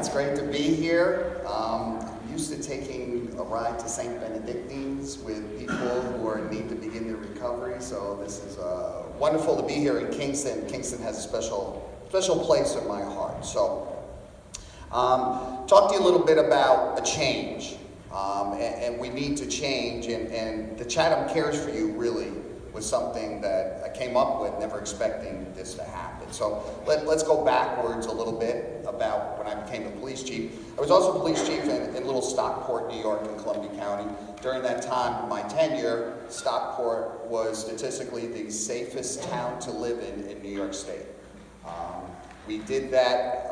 It's great to be here. I'm used to taking a ride to St. Benedictine's with people who are in need to begin their recovery, so this is wonderful to be here in Kingston. Kingston has a special place in my heart. So, talk to you a little bit about a change, and we need to change, and the Chatham Cares for You really was something that I came up with, never expecting this to happen. So let's go backwards a little bit about when I became the police chief. I was also police chief in Little Stockport, New York, in Columbia County. During that time, my tenure, Stockport was statistically the safest town to live in New York State. We did that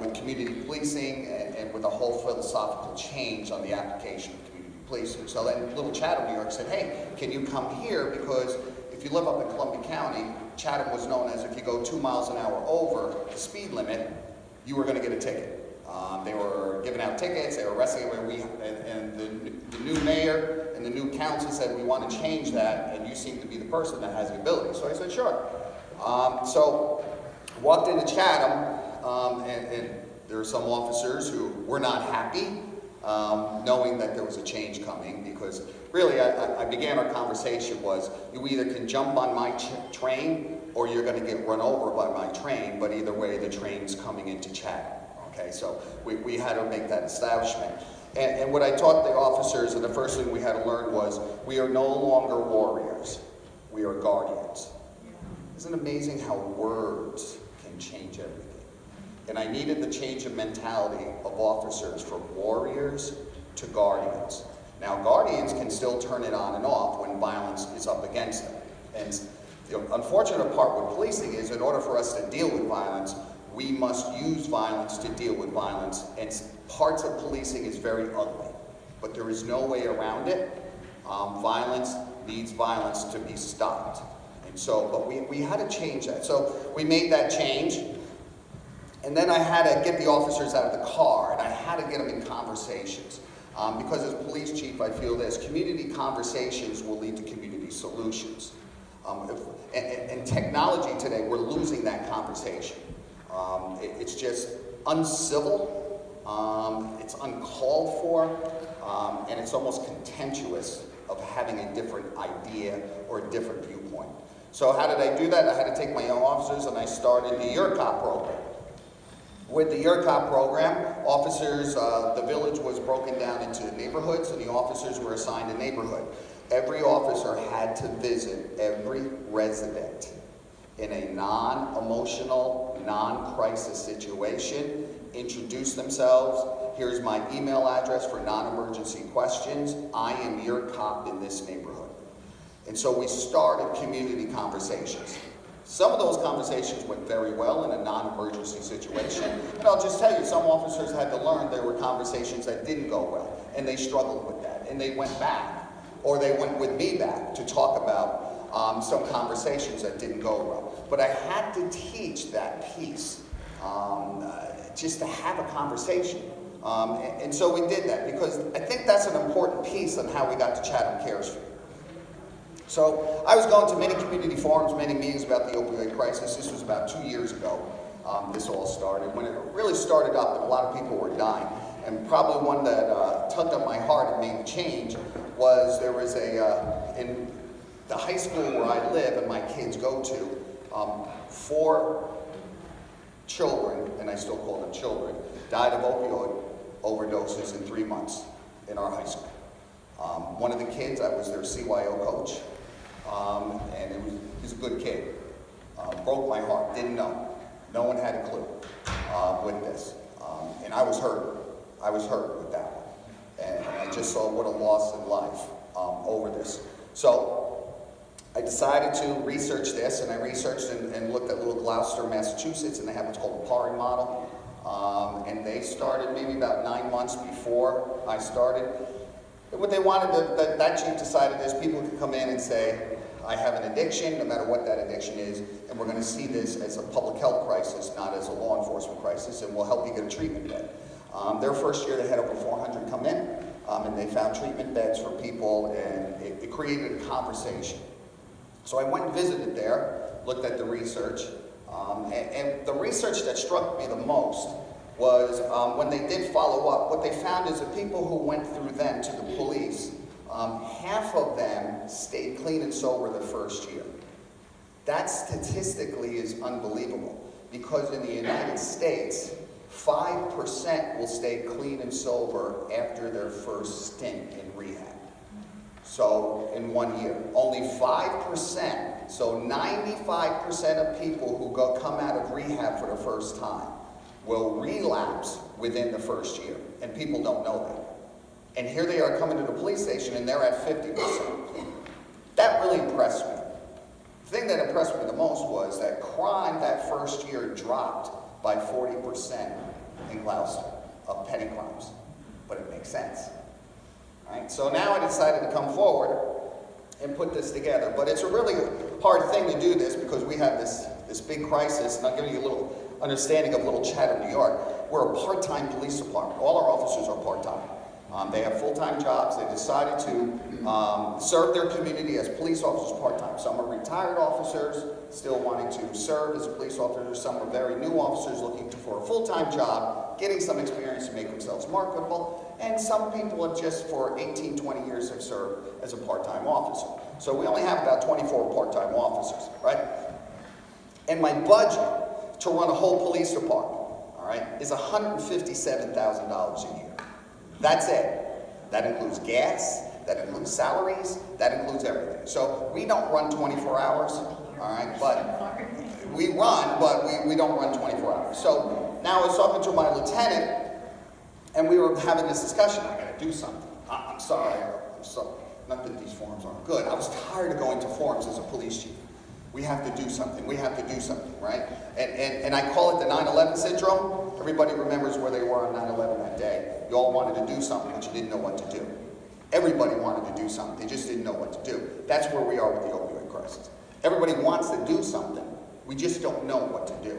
with community policing and with a whole philosophical change on the application of community policing. So then Little Chatham, New York said, hey, can you come here? Because if you live up in Columbia County, Chatham was known as if you go 2 miles an hour over the speed limit, you were going to get a ticket. They were giving out tickets, they were arresting everybody, and the new mayor and the new council said, we want to change that, and you seem to be the person that has the ability. So I said, sure. So walked into Chatham, and there were some officers who were not happy, knowing that there was a change coming, because really I began our conversation was, you either can jump on my train or you're going to get run over by my train, but either way the train's coming into Chatham. Okay, so we had to make that establishment. And what I taught the officers, and the first thing we had to learn was, we are no longer warriors, we are guardians. Isn't it amazing how words can change everything? And I needed the change of mentality of officers from warriors to guardians. Now, guardians can still turn it on and off when violence is up against them. And the unfortunate part with policing is, in order for us to deal with violence, we must use violence to deal with violence. And parts of policing is very ugly, but there is no way around it. Violence needs violence to be stopped. And so, but we had to change that. So we made that change. And then I had to get the officers out of the car, and I had to get them in conversations. Because as police chief, I feel this, community conversations will lead to community solutions. And technology today, we're losing that conversation. It's just uncivil, it's uncalled for, and it's almost contemptuous of having a different idea or a different viewpoint. So how did I do that? I had to take my young officers, and I started the ERCOP program. With the ERCOP program, officers, the village was broken down into neighborhoods, and the officers were assigned a neighborhood. Every officer had to visit every resident in a non-emotional, non-crisis situation, introduce themselves. Here's my email address for non-emergency questions. I am your cop in this neighborhood. And so we started community conversations. Some of those conversations went very well in a non-emergency situation. And I'll just tell you, some officers had to learn there were conversations that didn't go well, and they struggled with that. And they went back, or they went with me back to talk about some conversations that didn't go well. But I had to teach that piece, just to have a conversation. And so we did that, because I think that's an important piece on how we got to Chatham Cares for You. So I was going to many community forums, many meetings about the opioid crisis. This was about 2 years ago, this all started. When it really started up, and a lot of people were dying. And probably one that tugged at my heart and made the change was, there was in the high school where I live and my kids go to, 4 children, and I still call them children, died of opioid overdoses in 3 months in our high school. One of the kids, I was their CYO coach, and he was a good kid. Broke my heart, didn't know. No one had a clue with this. And I was hurt. I was hurt with that one. And I just saw what a loss in life over this. So I decided to research this, and I researched and looked at little Gloucester, Massachusetts, and they have what's called a PARI model. And they started maybe about 9 months before I started. What they wanted, that chief decided is people could come in and say, I have an addiction, no matter what that addiction is, and we're going to see this as a public health crisis, not as a law enforcement crisis, and we'll help you get a treatment bed. Their first year, they had over 400 come in, and they found treatment beds for people, and it created a conversation. So I went and visited there, looked at the research, and the research that struck me the most was when they did follow up, what they found is the people who went through them to the police, half of them stayed clean and sober the first year. That statistically is unbelievable, because in the United States, 5% will stay clean and sober after their first stint in rehab. So in 1 year, only 5%, so 95% of people who come out of rehab for the first time will relapse within the first year, and people don't know that. And here they are coming to the police station and they're at 50%. That really impressed me. The thing that impressed me the most was that crime that first year dropped by 40% in Gloucester of petty crimes. But it makes sense. Right? So now I decided to come forward and put this together. But it's a really hard thing to do this because we have this big crisis, and I'll give you a little understanding of little Chatham, New York. We're a part-time police department. All our officers are part-time. They have full-time jobs. They decided to serve their community as police officers part-time. Some are retired officers still wanting to serve as a police officer. Some are very new officers looking for a full-time job, getting some experience to make themselves marketable. And some people have just for 18, 20 years have served as a part-time officer. So we only have about 24 part-time officers, right? And my budget to run a whole police department, all right, is $157,000 a year. That's it. That includes gas, that includes salaries, that includes everything. So we don't run 24 hours, all right, but we run, but we don't run 24 hours. So now I was talking to my lieutenant, and we were having this discussion. I gotta do something. I'm sorry, not that these forums aren't good. I was tired of going to forums as a police chief. We have to do something. We have to do something, right? And I call it the 9/11 syndrome. Everybody remembers where they were on 9/11 that day. You all wanted to do something, but you didn't know what to do. Everybody wanted to do something. They just didn't know what to do. That's where we are with the opioid crisis. Everybody wants to do something. We just don't know what to do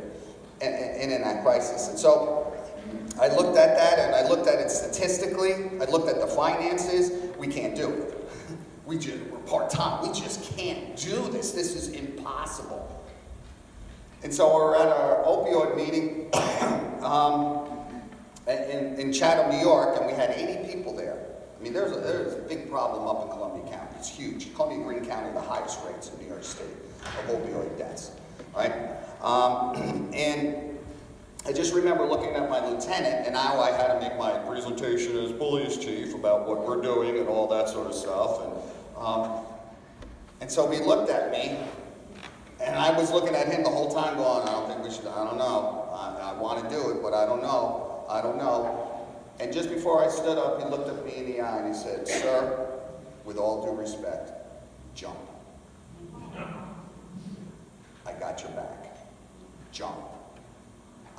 in that crisis. And so I looked at that, and I looked at it statistically. I looked at the finances. We can't do it. We're part-time. We just can't do this. This is impossible. And so we're at our opioid meeting in Chatham, New York, and we had 80 people there. I mean, there's a big problem up in Columbia County. It's huge. Columbia Greene County, the highest rates in New York State of opioid deaths. Right? And I just remember looking at my lieutenant, and now I had to make my presentation as police chief about what we're doing and all that sort of stuff. And so he looked at me, and I was looking at him the whole time going, I don't think we should, I don't know. I want to do it, but I don't know. I don't know. And just before I stood up, he looked at me in the eye and he said, "Sir, with all due respect, jump. I got your back. Jump.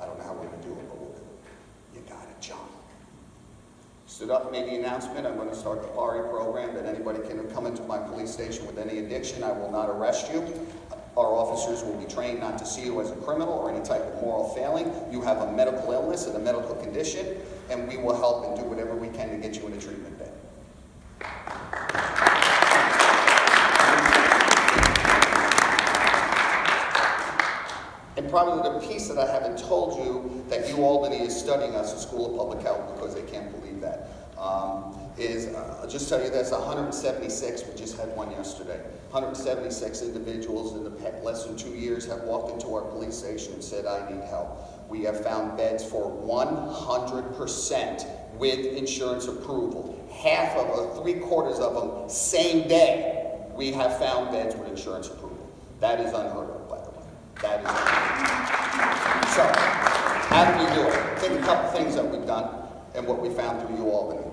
I don't know how we're going to do it, but we'll do it. You got to jump." Stood up, made the announcement, I'm going to start the PARI program, that anybody can come into my police station with any addiction. I will not arrest you. Our officers will be trained not to see you as a criminal or any type of moral failing. You have a medical illness and a medical condition, and we will help and do whatever we can to get you in a treatment bed. And probably the piece that I haven't told you that UAlbany is studying us at School of Public Health, because they can't believe that, is, I'll just tell you this, 176, we just had one yesterday, 176 individuals in less than 2 years have walked into our police station and said, "I need help." We have found beds for 100% with insurance approval. Half of, or 3/4 of them, same day, we have found beds with insurance approval. That is unheard of, by the way. That is unheard of. So, how do we do it? Think a couple things that we've done and what we found through UAlbany.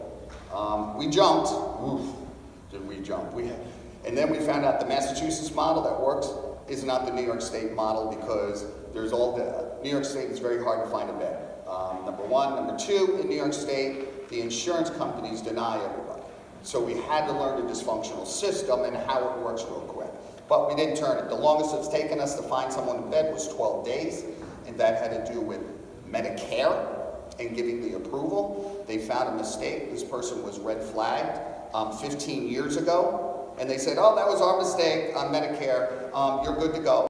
We jumped. Oof, did we jump? And then we found out the Massachusetts model that works is not the New York State model, because there's New York State is very hard to find a bed. Number one. Number two, in New York State, the insurance companies deny everybody. So we had to learn the dysfunctional system and how it works real quick. But we didn't turn it. The longest it's taken us to find someone in bed was 12 days, and that had to do with Medicare and giving the approval. They found a mistake. This person was red flagged 15 years ago, and they said, "Oh, that was our mistake on Medicare. You're good to go."